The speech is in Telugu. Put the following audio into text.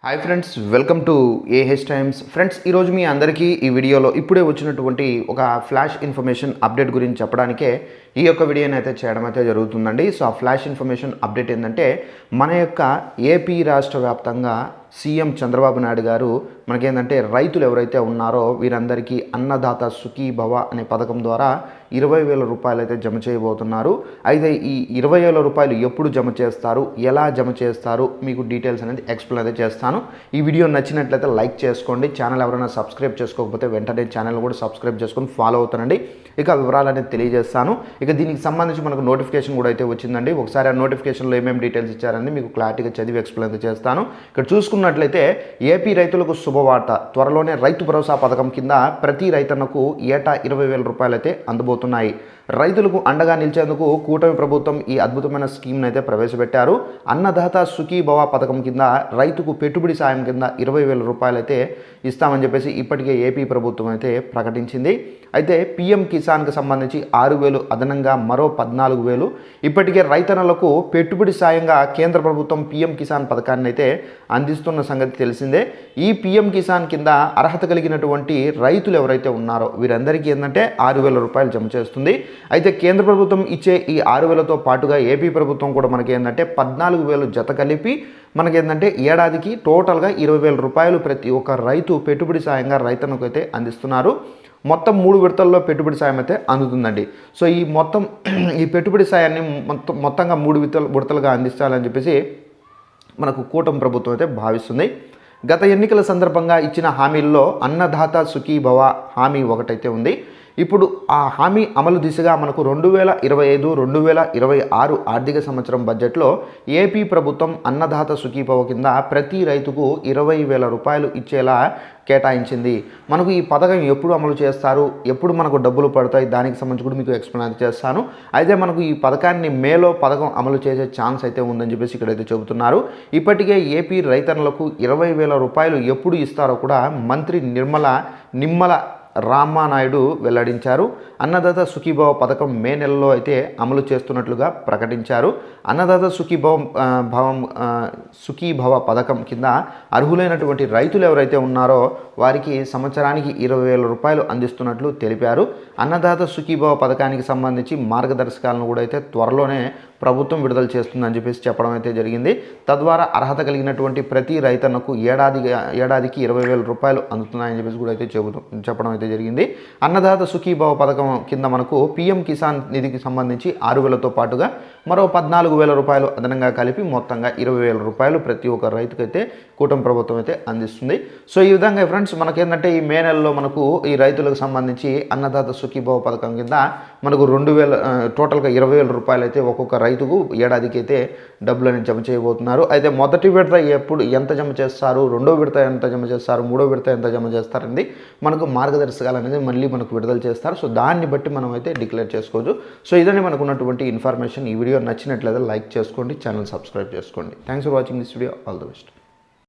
Hi friends, welcome to AH times. Friends, ఈరోజు మీ అందరికీ ఈ వీడియోలో ఇప్పుడే వచ్చినటువంటి ఒక ఫ్లాష్ ఇన్ఫర్మేషన్ అప్డేట్ గురించి చెప్పడానికే ఈ యొక్క వీడియోని అయితే చేయడం అయితే జరుగుతుందండి. సో ఆ ఫ్లాష్ ఇన్ఫర్మేషన్ అప్డేట్ ఏంటంటే, మన యొక్క ఏపీ రాష్ట్ర వ్యాప్తంగా సీఎం చంద్రబాబు నాయుడు గారు మనకేంటంటే రైతులు ఎవరైతే ఉన్నారో వీరందరికీ అన్నదాత సుఖీ భవ అనే పథకం ద్వారా 20,000 రూపాయలు అయితే జమ చేయబోతున్నారు. అయితే ఈ 20,000 రూపాయలు ఎప్పుడు జమ చేస్తారు, ఎలా జమ చేస్తారు, మీకు డీటెయిల్స్ అనేది ఎక్స్ప్లెయిన్ అయితే చేస్తాను. ఈ వీడియో నచ్చినట్లయితే లైక్ చేసుకోండి. ఛానల్ ఎవరైనా సబ్స్క్రైబ్ చేసుకోకపోతే వెంటనే ఛానల్ కూడా సబ్స్క్రైబ్ చేసుకొని ఫాలో అవుతానండి. ఇక వివరాలు అనేది తెలియజేస్తాను. ఇక దీనికి సంబంధించి మనకు నోటిఫికేషన్ కూడా అయితే వచ్చిందండి. ఒకసారి ఆ నోటిఫికేషన్లో ఏమేమి డీటెయిల్స్ ఇచ్చారని మీకు క్లారిటీగా చదివి ఎక్స్ప్లెయిన్ చేస్తాను. ఇక్కడ చూసుకున్నట్లయితే ఏపీ రైతులకు శుభవార్త, త్వరలోనే రైతు భరోసా పథకం కింద ప్రతి రైతన్నకు ఏటా 20,000 రూపాయలు అయితే అందబోతున్నాయి. రైతులకు అండగా నిలిచేందుకు కూటమి ప్రభుత్వం ఈ అద్భుతమైన స్కీమ్ను అయితే ప్రవేశపెట్టారు. అన్నదాత సుఖీ భవ పథకం కింద రైతుకు పెట్టుబడి సాయం కింద 20,000 రూపాయలు అయితే ఇస్తామని చెప్పేసి ఇప్పటికే ఏపీ ప్రభుత్వం అయితే ప్రకటించింది. అయితే పీఎం కిసాన్కి సంబంధించి 6,000 అదనంగా మరో 14,000 ఇప్పటికే రైతన్నలకు పెట్టుబడి సాయంగా కేంద్ర ప్రభుత్వం పీఎం కిసాన్ పథకాన్ని అయితే అందిస్తున్న సంగతి తెలిసిందే. ఈ పీఎం కిసాన్ కింద అర్హత కలిగినటువంటి రైతులు ఎవరైతే ఉన్నారో వీరందరికీ ఏంటంటే 6,000 రూపాయలు జమ చేస్తుంది. అయితే కేంద్ర ప్రభుత్వం ఇచ్చే ఈ 6,000తో పాటుగా ఏపీ ప్రభుత్వం కూడా మనకి ఏంటంటే 14,000 జత కలిపి మనకేంటంటే ఏడాదికి టోటల్గా 20,000 రూపాయలు ప్రతి ఒక్క రైతు పెట్టుబడి సాయంగా రైతన్నకు అయితే అందిస్తున్నారు. మొత్తం 3 విడతల్లో పెట్టుబడి సాయం అయితే అందుతుందండి. సో ఈ పెట్టుబడి సాయాన్ని మొత్తంగా 3 విడతలుగా అందించాలని చెప్పేసి మనకు కూటమి ప్రభుత్వం అయితే భావిస్తుంది. గత ఎన్నికల సందర్భంగా ఇచ్చిన హామీల్లో అన్నదాత సుఖీ భవ హామీ ఒకటైతే ఉంది. ఇప్పుడు ఆ హామీ అమలు దిశగా మనకు 2025-2026 ఆర్థిక సంవత్సరం బడ్జెట్లో ఏపీ ప్రభుత్వం అన్నదాత సుఖీభవ కింద ప్రతి రైతుకు 20,000 రూపాయలు ఇచ్చేలా కేటాయించింది. మనకు ఈ పథకం ఎప్పుడు అమలు చేస్తారు, ఎప్పుడు మనకు డబ్బులు పడతాయి, దానికి సంబంధించి కూడా మీకు ఎక్స్ప్లెయిన్ చేస్తాను. అయితే మనకు ఈ పథకాన్ని మేలో పథకం అమలు చేసే ఛాన్స్ అయితే ఉందని చెప్పేసి ఇక్కడైతే చెబుతున్నారు. ఇప్పటికే ఏపీ రైతన్నలకు 20,000 రూపాయలు ఎప్పుడు ఇస్తారో కూడా మంత్రి నిమ్మల రామానాయుడు వెల్లడించారు. అన్నదాత సుఖీభవ పథకం మే నెలలో అయితే అమలు చేస్తున్నట్లుగా ప్రకటించారు. అన్నదాత సుఖీభవ పథకం కింద అర్హులైనటువంటి రైతులు ఎవరైతే ఉన్నారో వారికి సంవత్సరానికి 20,000 రూపాయలు అందిస్తున్నట్లు తెలిపారు. అన్నదాత సుఖీభవ పథకానికి సంబంధించి మార్గదర్శకాలను కూడా అయితే త్వరలోనే ప్రభుత్వం విడుదల చేస్తుందని చెప్పేసి చెప్పడం అయితే జరిగింది. తద్వారా అర్హత కలిగినటువంటి ప్రతి రైతన్నకు ఏడాదికి 20,000 రూపాయలు అందుతున్నాయని చెప్పేసి కూడా అయితే చెప్పడం అయితే జరిగింది. అన్నదాత సుఖీభవ పథకం కింద మనకు పీఎం కిసాన్ నిధికి సంబంధించి 6,000తో పాటుగా మరో 14,000 రూపాయలు అదనంగా కలిపి మొత్తంగా 20,000 రూపాయలు ప్రతి ఒక్క రైతుకైతే కూటమి ప్రభుత్వం అయితే అందిస్తుంది. సో ఈ విధంగా ఫ్రెండ్స్ మనకేంటంటే ఈ మే నెలలో మనకు ఈ రైతులకు సంబంధించి అన్నదాత సుఖీభవ పథకం కింద మనకు 2,000 టోటల్గా 20,000 రూపాయలు అయితే ఒక్కొక్క రైతుకు ఏడాదికి అయితే డబ్బులని జమ చేయబోతున్నారు. అయితే మొదటి విడత ఎప్పుడు ఎంత జమ చేస్తారు, రెండో విడత ఎంత జమ చేస్తారు, మూడో విడత ఎంత జమ చేస్తారనేది మనకు మార్గదర్శకాలు అనేది మళ్ళీ మనకు విడుదల చేస్తారు. సో దాన్ని బట్టి మనం అయితే డిక్లేర్ చేసుకోవచ్చు. సో ఇదని మనకు ఉన్నటువంటి ఇన్ఫర్మేషన్. ఈ వీడియో నచ్చినట్లయితే లైక్ చేసుకోండి, ఛానల్ సబ్స్క్రైబ్ చేసుకోండి. Thanks for watching this video. All the best.